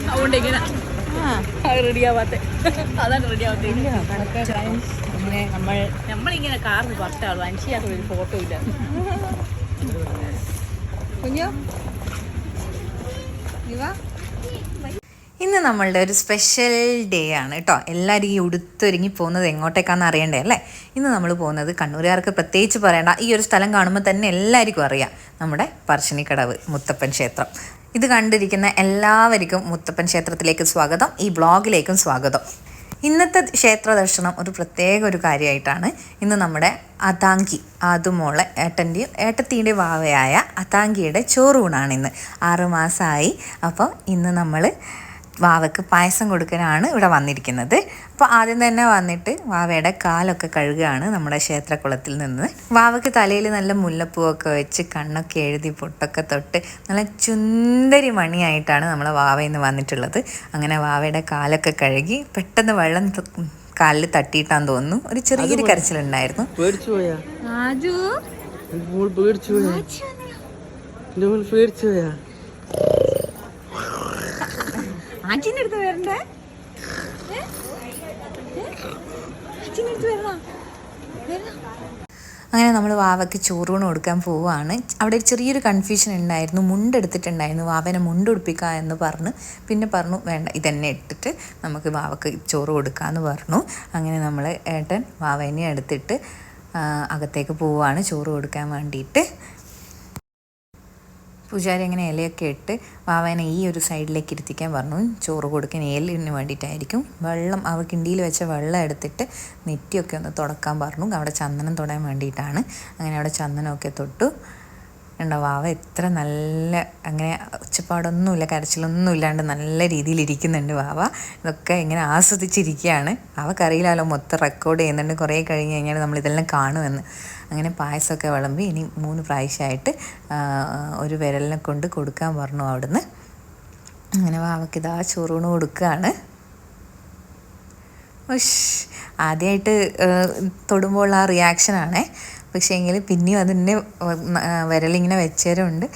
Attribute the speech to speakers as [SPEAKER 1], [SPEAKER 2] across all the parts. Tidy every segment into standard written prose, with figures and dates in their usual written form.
[SPEAKER 1] അതുകൊണ്ട് ഇങ്ങനെ റെഡിയാവാത്ത അതാണ് റെഡിയാവാത്ത
[SPEAKER 2] അങ്ങനെ
[SPEAKER 1] നമ്മളിങ്ങനെ കാറിന് പുറത്താവുള്ളൂ അഞ്ചിയാത്ത ഒരു ഫോട്ടോ ഇല്ല
[SPEAKER 2] കുഞ്ഞോ
[SPEAKER 3] ഇന്ന് നമ്മളുടെ ഒരു സ്പെഷ്യൽ ഡേ ആണ് കേട്ടോ. എല്ലാവരും ഈ ഉടുത്തൊരുങ്ങി പോകുന്നത് എങ്ങോട്ടേക്കാണെന്ന് അറിയണ്ടേ അല്ലേ? ഇന്ന് നമ്മൾ പോകുന്നത് കണ്ണൂരുകാർക്ക് പ്രത്യേകിച്ച് പറയേണ്ട ഈ ഒരു സ്ഥലം കാണുമ്പോൾ തന്നെ എല്ലാവർക്കും അറിയാം, നമ്മുടെ പറശ്ശിനിക്കടവ് മുത്തപ്പൻ ക്ഷേത്രം. ഇത് കണ്ടിരിക്കുന്ന എല്ലാവർക്കും മുത്തപ്പൻ ക്ഷേത്രത്തിലേക്ക് സ്വാഗതം, ഈ ബ്ലോഗിലേക്കും സ്വാഗതം. ഇന്നത്തെ ക്ഷേത്ര ദർശനം ഒരു പ്രത്യേക ഒരു കാര്യമായിട്ടാണ്. ഇന്ന് നമ്മുടെ അതാങ്കി ആദുമോളെ ഏട്ടത്തിൻ്റെ വാവയായ അതാങ്കിയുടെ ചോറൂണാണ്. ഇന്ന് 6 മാസമായി. അപ്പോൾ ഇന്ന് നമ്മൾ വാവയ്ക്ക് പായസം കൊടുക്കാനാണ് ഇവിടെ വന്നിരിക്കുന്നത്. അപ്പോൾ ആദ്യം തന്നെ വന്നിട്ട് വാവയുടെ കാലൊക്കെ കഴുകുകയാണ് നമ്മുടെ ക്ഷേത്രക്കുളത്തിൽ നിന്ന്. വാവയ്ക്ക് തലയിൽ നല്ല മുല്ലപ്പൂവൊക്കെ വെച്ച് കണ്ണൊക്കെ എഴുതി പൊട്ടൊക്കെ തൊട്ട് നല്ല ചുന്ദരി മണിയായിട്ടാണ് നമ്മളെ വാവ ഇന്ന് വന്നിട്ടുള്ളത്. അങ്ങനെ വാവയുടെ കാലൊക്കെ കഴുകി പെട്ടെന്ന് വെള്ളം കാലിൽ തട്ടിയിട്ടാന്ന് തോന്നുന്നു. ഒരു ചെറിയൊരു കരച്ചിലുണ്ടായിരുന്നു.
[SPEAKER 2] ആച്ചിൻ്റെ അടുത്ത് വരണ്ടേ?
[SPEAKER 3] അങ്ങനെ നമ്മൾ വാവയ്ക്ക് ചോറൂണ് കൊടുക്കാൻ പോവുകയാണ്. അവിടെ ചെറിയൊരു കൺഫ്യൂഷൻ ഉണ്ടായിരുന്നു. മുണ്ടെടുത്തിട്ടുണ്ടായിരുന്നു, വാവനെ മുണ്ടുടുപ്പിക്കുക എന്ന് പറഞ്ഞു. പിന്നെ പറഞ്ഞു വേണ്ട, ഇതന്നെ ഇട്ടിട്ട് നമുക്ക് വാവയ്ക്ക് ചോറ് കൊടുക്കാമെന്ന് പറഞ്ഞു. അങ്ങനെ നമ്മൾ ഏട്ടൻ വാവേനെ എടുത്തിട്ട് അകത്തേക്ക് പോവുകയാണ് ചോറ് കൊടുക്കാൻ വേണ്ടിയിട്ട്. പൂജാരി അങ്ങനെ ഇലയൊക്കെ ഇട്ട് വാവേനെ ഈ ഒരു സൈഡിലേക്ക് ഇരുത്തിക്കാൻ പറഞ്ഞു. ചോറ് കൊടുക്കാൻ ഏലിന് വേണ്ടിയിട്ടായിരിക്കും. വെള്ളം അവ കിണ്ടിയിൽ വെച്ച വെള്ളം എടുത്തിട്ട് നെറ്റിയൊക്കെ ഒന്ന് തുടക്കാൻ പറഞ്ഞു. അവിടെ ചന്ദനം തൊടാൻ വേണ്ടിയിട്ടാണ്. അങ്ങനെ അവിടെ ചന്ദനമൊക്കെ തൊട്ടു. ഉണ്ടോ വാവ എത്ര നല്ല, അങ്ങനെ ഒച്ചപ്പാടൊന്നുമില്ല, കരച്ചിലൊന്നും ഇല്ലാണ്ട് നല്ല രീതിയിൽ ഇരിക്കുന്നുണ്ട് വാവ. ഇതൊക്കെ ഇങ്ങനെ ആസ്വദിച്ചിരിക്കുകയാണ്. അവക്കറിയില്ലല്ലോ മൊത്തം റെക്കോർഡ് ചെയ്യുന്നുണ്ട്. കുറേ കഴിഞ്ഞ് കഴിഞ്ഞാൽ നമ്മളിതെല്ലാം കാണുമെന്ന്. അങ്ങനെ പായസമൊക്കെ വിളമ്പി ഇനി 3 പ്രാവശ്യമായിട്ട് ഒരു വിരലിനെ കൊണ്ട് കൊടുക്കാൻ പറഞ്ഞു അവിടുന്ന്. അങ്ങനെ വാവയ്ക്ക് ഇതാ ചോറൂണ് കൊടുക്കുകയാണ്. ആദ്യമായിട്ട് തൊടുമ്പോൾ ആ റിയാക്ഷനാണേ. പക്ഷേ എങ്കിൽ പിന്നെയും അതിൻ്റെ വിരലിങ്ങനെ വെച്ചേരമുണ്ട്.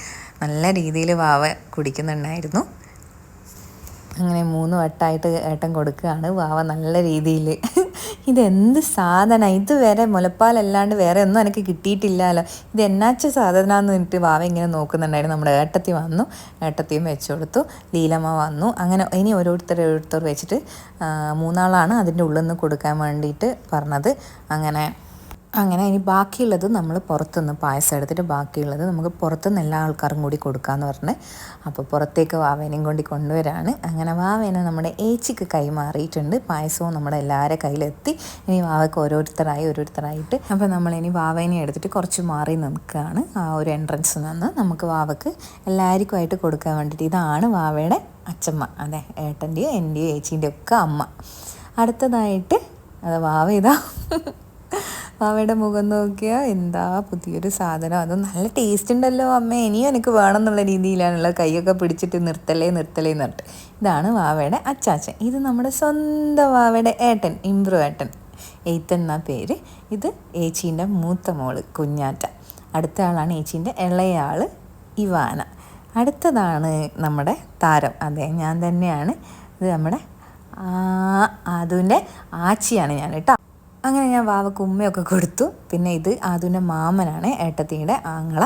[SPEAKER 3] നല്ല രീതിയിൽ വാവ കുടിക്കുന്നുണ്ടായിരുന്നു. അങ്ങനെ 3 വട്ടമായിട്ട് ഏട്ടൻ കൊടുക്കുകയാണ്. വാവ നല്ല രീതിയിൽ. ഇതെന്ത് സാധന, ഇതുവരെ മുലപ്പാലല്ലാണ്ട് വേറെ ഒന്നും എനിക്ക് കിട്ടിയിട്ടില്ലല്ലോ, ഇത് എന്നാച്ച സാധനമാണെന്ന് പറഞ്ഞിട്ട് വാവ ഇങ്ങനെ നോക്കുന്നുണ്ടായിരുന്നു. നമ്മുടെ ഏട്ടത്തി വന്നു, ഏട്ടത്തിയും വെച്ചു കൊടുത്തു. ലീലമ്മ വന്നു. അങ്ങനെ ഇനി ഓരോരുത്തർ വെച്ചിട്ട് 3 ആളാണ് അതിൻ്റെ ഉള്ളിൽ നിന്ന് കൊടുക്കാൻ വേണ്ടിയിട്ട് പറഞ്ഞത്. അങ്ങനെ ഇനി ബാക്കിയുള്ളത് നമ്മൾ പുറത്തുനിന്ന് പായസം എടുത്തിട്ട് ബാക്കിയുള്ളത് നമുക്ക് പുറത്തുനിന്ന് എല്ലാ ആൾക്കാരും കൂടി കൊടുക്കാമെന്ന് പറഞ്ഞ് അപ്പോൾ പുറത്തേക്ക് വാവേനെയും കൊണ്ടുവരാണ്. അങ്ങനെ വാവേനെ നമ്മുടെ ഏച്ചിക്ക് കൈമാറിയിട്ടുണ്ട്. പായസവും നമ്മുടെ എല്ലാവരുടെ കയ്യിലെത്തി. ഇനി വാവയ്ക്ക് ഓരോരുത്തരായിട്ട് അപ്പോൾ നമ്മളിനി വാവേനെ എടുത്തിട്ട് കുറച്ച് മാറി നിൽക്കുകയാണ്. ആ ഒരു എൻട്രൻസിൽ നിന്ന് നമുക്ക് വാവയ്ക്ക് എല്ലാവർക്കുമായിട്ട് കൊടുക്കാൻ വേണ്ടിയിട്ട്. ഇതാണ് വാവയുടെ അച്ചമ്മ, അതെ ഏട്ടൻ്റെയും എൻ്റെയും ഏച്ചീൻ്റെയും ഒക്കെ അമ്മ. അടുത്തതായിട്ട് അത് വാവ ഇതാ, വാവയുടെ മുഖം നോക്കിയാൽ എന്താ പുതിയൊരു സാധനം, അത് നല്ല ടേസ്റ്റ് ഉണ്ടല്ലോ അമ്മ, ഇനിയും എനിക്ക് വേണം എന്നുള്ള രീതിയിലാണുള്ള കൈയൊക്കെ പിടിച്ചിട്ട് നിർത്തലേ എന്നിട്ട്. ഇതാണ് വാവയുടെ അച്ചാച്ചൻ. ഇത് നമ്മുടെ സ്വന്തം വാവയുടെ ഏട്ടൻ, ഇംബ്രു ഏട്ടൻ, 8 എന്നാ പേര്. ഇത് ഏച്ചീൻ്റെ മൂത്ത മോള് കുഞ്ഞാറ്റ. അടുത്ത ആളാണ് ഏച്ചീൻ്റെ ഇളയ ആൾ ഇവാന. അടുത്തതാണ് നമ്മുടെ താരം, അതെ ഞാൻ തന്നെയാണ്. ഇത് നമ്മുടെ അതുവിൻ്റെ ആച്ചിയാണ് ഞാൻ കേട്ടോ. അങ്ങനെ ഞാൻ വാവക്ക് ഉമ്മയൊക്കെ കൊടുത്തു. പിന്നെ ഇത് ആദുവിൻ്റെ മാമനാണ്, ഏട്ടത്തിയുടെ ആങ്ങള.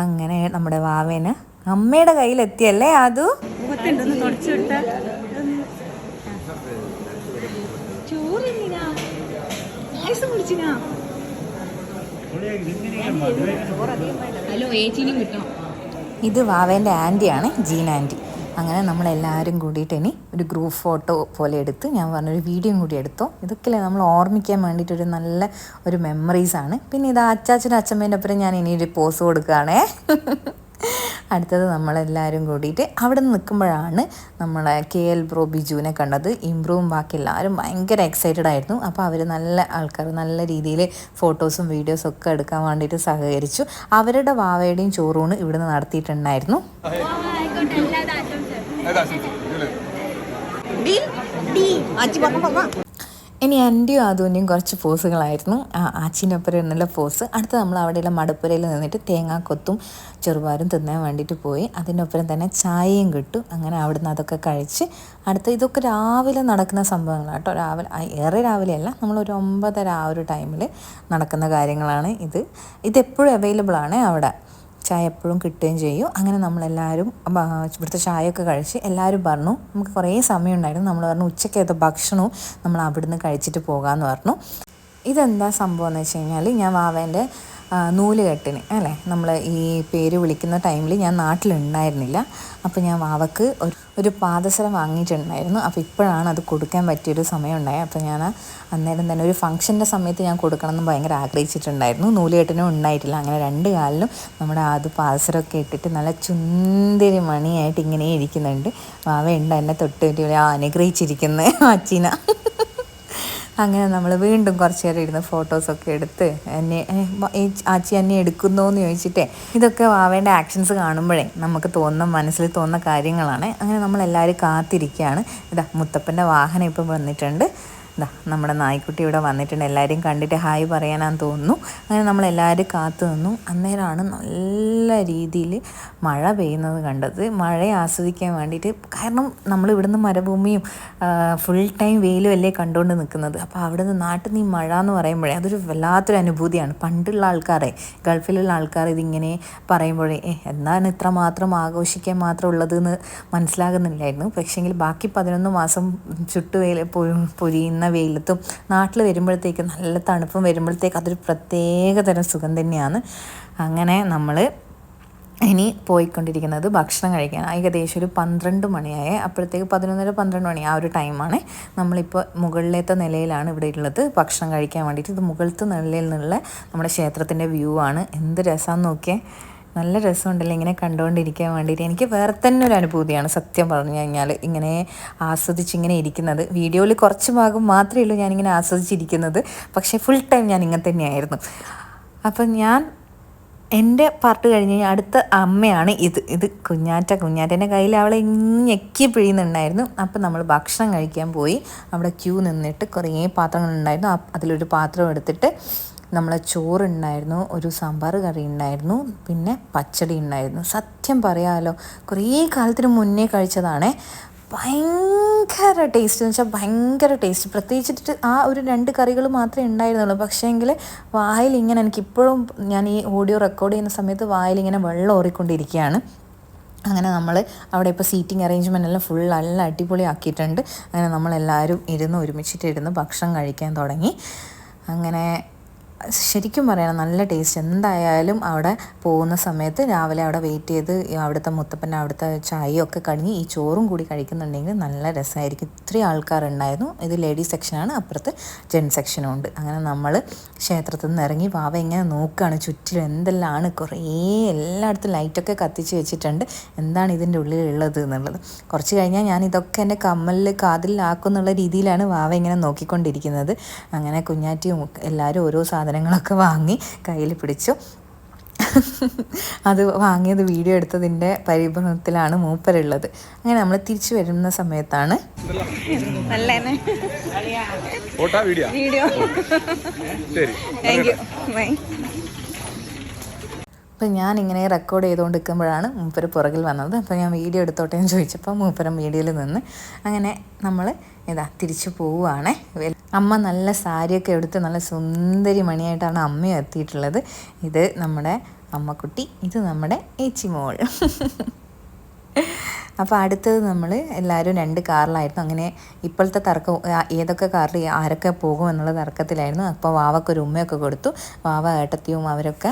[SPEAKER 3] അങ്ങനെ നമ്മുടെ വാവേനെ അമ്മയുടെ കയ്യിലെത്തിയല്ലേ ആദു? ഇത് വാവേൻ്റെ ആൻറ്റിയാണ്, ജീൻ ആൻറ്റി. അങ്ങനെ നമ്മളെല്ലാവരും കൂടിയിട്ട് ഇനി ഒരു ഗ്രൂപ്പ് ഫോട്ടോ പോലെ എടുത്ത് ഞാൻ പറഞ്ഞൊരു വീഡിയോയും കൂടി എടുത്തോ. ഇതൊക്കെയല്ലേ നമ്മൾ ഓർമ്മിക്കാൻ വേണ്ടിയിട്ടൊരു നല്ല ഒരു മെമ്മറീസാണ്. പിന്നെ ഇത് അച്ചാച്ചനും അച്ഛമ്മേൻ്റെ ഒപ്പം ഞാൻ ഇനി ഒരു പോസ് കൊടുക്കുകയാണേ. അടുത്തത് നമ്മളെല്ലാവരും കൂടിയിട്ട് അവിടെ നിന്ന് നിൽക്കുമ്പോഴാണ് നമ്മളെ KL ബ്രോ ബിജുവിനെ കണ്ടത്. ഇംബ്രൂവും ബാക്കി എല്ലാവരും ഭയങ്കര എക്സൈറ്റഡ് ആയിരുന്നു. അപ്പോൾ അവർ നല്ല ആൾക്കാർ നല്ല രീതിയിൽ ഫോട്ടോസും വീഡിയോസും ഒക്കെ എടുക്കാൻ വേണ്ടിയിട്ട് സഹകരിച്ചു. അവരുടെ വാവയുടെയും ചോറൂണ് ഇവിടുന്ന് നടത്തിയിട്ടുണ്ടായിരുന്നു. ഇനി ഇനി എൻ്റെയും അതുൻ്റെയും കുറച്ച് പോസുകളായിരുന്നു. ആച്ചീൻ്റെ ഒപ്പം എന്നുള്ള പോസ്. അടുത്ത് നമ്മൾ അവിടെയുള്ള മടപ്പുരയിൽ നിന്നിട്ട് തേങ്ങാക്കൊത്തും ചെറുപാരും തിന്നാൻ വേണ്ടിയിട്ട് പോയി. അതിനൊപ്പം തന്നെ ചായയും കിട്ടും. അങ്ങനെ അവിടുന്ന് അതൊക്കെ കഴിച്ച് ഇതൊക്കെ രാവിലെ നടക്കുന്ന സംഭവങ്ങളാണ് കേട്ടോ. ഏറെ രാവിലെയല്ല, നമ്മളൊരു 9:30 ആ ഒരു ടൈമിൽ നടക്കുന്ന കാര്യങ്ങളാണ് ഇതെപ്പോഴും അവൈലബിൾ ആണ് അവിടെ. ചായ എപ്പോഴും കിട്ടുകയും ചെയ്യും. അങ്ങനെ നമ്മളെല്ലാവരും ഇവിടുത്തെ ചായയൊക്കെ കഴിച്ച് എല്ലാവരും പറഞ്ഞു നമുക്ക് കുറേ സമയം ഉണ്ടായിരുന്നു. നമ്മൾ പറഞ്ഞു ഉച്ചയ്ക്കത്തെ ഭക്ഷണവും നമ്മൾ അവിടുന്ന് കഴിച്ചിട്ട് പോകാമെന്ന് പറഞ്ഞു. ഇതെന്താ സംഭവം എന്ന് വെച്ച് കഴിഞ്ഞാൽ, ഞാൻ വാവേൻ്റെ നൂലുകെട്ടിന് അല്ലേ, നമ്മൾ ഈ പേര് വിളിക്കുന്ന ടൈമിൽ ഞാൻ നാട്ടിലുണ്ടായിരുന്നില്ല. അപ്പോൾ ഞാൻ വാവക്ക് ഒരു പാദസരം വാങ്ങിയിട്ടുണ്ടായിരുന്നു. അപ്പോൾ ഇപ്പോഴാണ് അത് കൊടുക്കാൻ പറ്റിയൊരു സമയം ഉണ്ടായത്. അപ്പോൾ ഞാൻ അന്നേരം തന്നെ ഒരു ഫംഗ്ഷൻ്റെ സമയത്ത് ഞാൻ കൊടുക്കണമെന്ന് ഭയങ്കര ആഗ്രഹിച്ചിട്ടുണ്ടായിരുന്നു. നൂലുകെട്ടിനും ഉണ്ടായിട്ടില്ല. അങ്ങനെ 2 കാലിലും നമ്മുടെ പാദസരമൊക്കെ ഇട്ടിട്ട് നല്ല ചുന്തിരി മണിയായിട്ട് ഇങ്ങനെ ഇരിക്കുന്നുണ്ട്. വാവയുണ്ട് എന്നെ തൊട്ട് അനുഗ്രഹിച്ചിരിക്കുന്നത് അച്ചീന. അങ്ങനെ നമ്മൾ വീണ്ടും കുറച്ച് നേരം ഇരുന്ന് ഫോട്ടോസൊക്കെ എടുത്ത് ആച്ചി എന്നെ എടുക്കുന്നോ എന്ന് ചോദിച്ചിട്ടേ, ഇതൊക്കെ വാവേൻ്റെ ആക്ഷൻസ് കാണുമ്പോഴേ നമുക്ക് മനസ്സിൽ തോന്നുന്ന കാര്യങ്ങളാണ്. അങ്ങനെ നമ്മളെല്ലാവരും കാത്തിരിക്കുകയാണ്. മുത്തപ്പൻ്റെ വാഹനം ഇപ്പം വന്നിട്ടുണ്ട്. നമ്മുടെ നായ്ക്കുട്ടി ഇവിടെ വന്നിട്ടുണ്ട്. എല്ലാവരെയും കണ്ടിട്ട് ഹായ് പറയാനാന്ന് തോന്നുന്നു. അങ്ങനെ നമ്മളെല്ലാവരും കാത്തു നിന്നു. അന്നേരമാണ് നല്ല രീതിയിൽ മഴ പെയ്യുന്നത് കണ്ടത്. മഴയെ ആസ്വദിക്കാൻ വേണ്ടിയിട്ട്, കാരണം നമ്മൾ ഇവിടുന്ന് മരുഭൂമിയും ഫുൾ ടൈം വെയിലും അല്ലേ കണ്ടുകൊണ്ട് നിൽക്കുന്നത്. അപ്പോൾ അവിടുന്ന് നാട്ടിൽ നിന്ന് ഈ മഴ എന്ന് പറയുമ്പോഴേ അതൊരു വല്ലാത്തൊരു അനുഭൂതിയാണ്. പണ്ടുള്ള ആൾക്കാരെ, ഗൾഫിലുള്ള ആൾക്കാർ ഇതിങ്ങനെ പറയുമ്പോഴേ എന്താണ് ഇത്ര മാത്രം ആഘോഷിക്കാൻ മാത്രം ഉള്ളതെന്ന് മനസ്സിലാകുന്നില്ലായിരുന്നു. പക്ഷേങ്കിൽ ബാക്കി 11 മാസം ചുട്ടുവെയിൽ പൊരിയുന്ന വെയിലത്തും നാട്ടിൽ വരുമ്പോഴത്തേക്ക് നല്ല തണുപ്പും വരുമ്പോഴത്തേക്ക് അതൊരു പ്രത്യേക തരം സുഖം തന്നെയാണ്. അങ്ങനെ നമ്മൾ ഇനി പോയിക്കൊണ്ടിരിക്കുന്നത് ഭക്ഷണം കഴിക്കാൻ. ഏകദേശം ഒരു 12 മണിയായേ. അപ്പോഴത്തേക്ക് 11:30-12 മണി ആ ഒരു ടൈമാണ്. നമ്മളിപ്പോൾ മുകളിലത്തെ നിലയിലാണ് ഇവിടെ ഉള്ളത് ഭക്ഷണം കഴിക്കാൻ വേണ്ടിയിട്ട്. ഇത് മുകളിലത്തെ നിലയിൽ നിന്നുള്ള നമ്മുടെ ക്ഷേത്രത്തിൻ്റെ വ്യൂ ആണ്. എന്ത് രസമാണെന്ന് നോക്കിയേ. നല്ല രസമുണ്ടല്ലോ ഇങ്ങനെ കണ്ടുകൊണ്ടിരിക്കാൻ വേണ്ടിയിട്ട്. എനിക്ക് വേറെ തന്നെ ഒരു അനുഭൂതിയാണ് സത്യം പറഞ്ഞു കഴിഞ്ഞാൽ, ഇങ്ങനെ ആസ്വദിച്ചിങ്ങനെ ഇരിക്കുന്നത്. വീഡിയോയിൽ കുറച്ച് ഭാഗം മാത്രമേ ഉള്ളൂ ഞാനിങ്ങനെ ആസ്വദിച്ചിരിക്കുന്നത്. പക്ഷേ ഫുൾ ടൈം ഞാൻ ഇങ്ങനെ തന്നെയായിരുന്നു. അപ്പം എൻ്റെ പാർട്ട് കഴിഞ്ഞ് കഴിഞ്ഞാൽ അടുത്ത അമ്മയാണ് ഇത് കുഞ്ഞാറ്റേൻ്റെ കയ്യിൽ അവളെ ഞെക്കി പിഴിയുന്നുണ്ടായിരുന്നു. അപ്പം നമ്മൾ ഭക്ഷണം കഴിക്കാൻ പോയി. അവിടെ ക്യൂ നിന്നിട്ട് കുറേ പാത്രങ്ങളുണ്ടായിരുന്നു. അതിലൊരു പാത്രം എടുത്തിട്ട് നമ്മളെ ചോറുണ്ടായിരുന്നു, ഒരു സാമ്പാർ കറി ഉണ്ടായിരുന്നു, പിന്നെ പച്ചടി ഉണ്ടായിരുന്നു. സത്യം പറയാമല്ലോ, കുറേ കാലത്തിന് മുന്നേ കഴിച്ചതാണേ. ഭയങ്കര ടേസ്റ്റ് എന്ന് വെച്ചാൽ ഭയങ്കര ടേസ്റ്റ്. പ്രത്യേകിച്ചിട്ട് ആ ഒരു 2 കറികൾ മാത്രമേ ഉണ്ടായിരുന്നുള്ളൂ. പക്ഷേങ്കിൽ വായിലിങ്ങനെ എനിക്കിപ്പോഴും ഞാൻ ഈ ഓഡിയോ റെക്കോർഡ് ചെയ്യുന്ന സമയത്ത് വായിലിങ്ങനെ വെള്ളം ഓറിക്കൊണ്ടിരിക്കുകയാണ്. അങ്ങനെ നമ്മൾ അവിടെ ഇപ്പോൾ സീറ്റിംഗ് അറേഞ്ച്മെൻ്റ് എല്ലാം ഫുൾ നല്ല അടിപൊളി ആക്കിയിട്ടുണ്ട്. അങ്ങനെ നമ്മളെല്ലാവരും ഒരുമിച്ചിട്ടിരുന്ന് ഭക്ഷണം കഴിക്കാൻ തുടങ്ങി. അങ്ങനെ ശരിക്കും പറയണം നല്ല ടേസ്റ്റ്. എന്തായാലും അവിടെ പോകുന്ന സമയത്ത് രാവിലെ അവിടെ വെയിറ്റ് ചെയ്ത് അവിടുത്തെ മുത്തപ്പൻ്റെ അവിടുത്തെ ചായയൊക്കെ കഴിഞ്ഞ് ഈ ചോറും കൂടി കഴിക്കുന്നുണ്ടെങ്കിൽ നല്ല രസമായിരിക്കും. ഇത്രയും ആൾക്കാരുണ്ടായിരുന്നു. ഇത് ലേഡീസ് സെക്ഷനാണ്, അപ്പുറത്ത് ജെൻസ് സെക്ഷനും ഉണ്ട്. അങ്ങനെ നമ്മൾ ക്ഷേത്രത്തിൽ നിന്ന് ഇറങ്ങി വാവ ഇങ്ങനെ നോക്കുകയാണ് ചുറ്റിലും എന്തെല്ലാമാണ്. കുറേ എല്ലായിടത്തും ലൈറ്റൊക്കെ കത്തിച്ച് വെച്ചിട്ടുണ്ട്. എന്താണ് ഇതിൻ്റെ ഉള്ളിലുള്ളത് എന്നുള്ളത്. കുറച്ച് കഴിഞ്ഞാൽ ഞാൻ ഇതൊക്കെ എൻ്റെ കമ്മലിൽ കാതിലാക്കും എന്നുള്ള രീതിയിലാണ് വാവ ഇങ്ങനെ നോക്കിക്കൊണ്ടിരിക്കുന്നത്. അങ്ങനെ കുഞ്ഞാറ്റിയും എല്ലാവരും ഓരോ സാധനങ്ങളൊക്കെ വാങ്ങി കയ്യിൽ പിടിച്ചു. അത് വാങ്ങിയത് വീഡിയോ എടുത്തതിൻ്റെ പരിഭ്രമത്തിലാണ് മൂപ്പരുള്ളത്. അങ്ങനെ നമ്മൾ തിരിച്ചു വരുന്ന സമയത്താണ് അപ്പം ഞാനിങ്ങനെ റെക്കോർഡ് ചെയ്തുകൊണ്ട് നിൽക്കുമ്പോഴാണ് മൂപ്പര് പുറകിൽ വന്നത്. അപ്പോൾ ഞാൻ വീഡിയോ എടുത്തോട്ടെ എന്ന് ചോദിച്ചപ്പോൾ മൂപ്പരം വീഡിയോയിൽ നിന്ന് അങ്ങനെ നമ്മൾ തിരിച്ചു പോവുകയാണേ. അമ്മ നല്ല സാരിയൊക്കെ എടുത്ത് നല്ല സുന്ദരി മണിയായിട്ടാണ് അമ്മ എത്തിയിട്ടുള്ളത്. ഇത് നമ്മുടെ അമ്മക്കുട്ടി, ഇത് നമ്മുടെ ഏച്ചിമോൾ. അപ്പോൾ അടുത്തത് നമ്മൾ എല്ലാവരും 2 കാറിലായിരുന്നു. അങ്ങനെ ഇപ്പോഴത്തെ തർക്കം ഏതൊക്കെ കാറിൽ ആരൊക്കെ പോകും എന്നുള്ള തർക്കത്തിലായിരുന്നു. അപ്പോൾ വാവക്കൊരു ഉമ്മയൊക്കെ കൊടുത്തു. വാവ ഏട്ടത്തിയും അവരൊക്കെ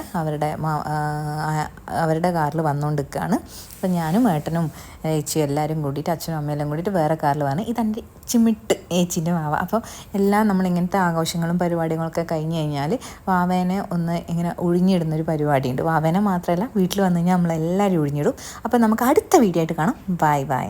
[SPEAKER 3] അവരുടെ കാറിൽ വന്നുകൊണ്ടിരിക്കുകയാണ്. അപ്പം ഞാനും ഏട്ടനും ഏച്ചിയും എല്ലാവരും കൂടിയിട്ട് അച്ഛനും അമ്മയെല്ലാം കൂടിയിട്ട് വേറെ കാറിൽ വന്ന് ഇതെൻ്റെ ചിമിട്ട് ഏച്ചിൻ്റെ വാവ. അപ്പോൾ എല്ലാം നമ്മളിങ്ങനത്തെ ആഘോഷങ്ങളും പരിപാടികളൊക്കെ കഴിഞ്ഞ് കഴിഞ്ഞാൽ വാവേനെ ഒന്ന് ഇങ്ങനെ ഒഴിഞ്ഞിടുന്നൊരു പരിപാടിയുണ്ട്. വാവേനെ മാത്രമല്ല വീട്ടിൽ വന്നു കഴിഞ്ഞാൽ നമ്മളെല്ലാവരും ഒഴിഞ്ഞിടും. അപ്പോൾ നമുക്ക് അടുത്ത വീഡിയോ ആയിട്ട് കാണാം. Bye bye.